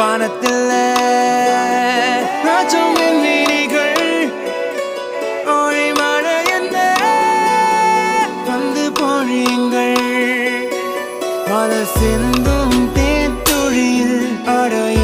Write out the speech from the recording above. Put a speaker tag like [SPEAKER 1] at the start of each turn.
[SPEAKER 1] வானத்தில் ராஜம் விண்மீனிகள் ஓய் மழை என்ன வந்து பொழியுங்கள் பல சிந்தும் தேத்துழியில் அடைய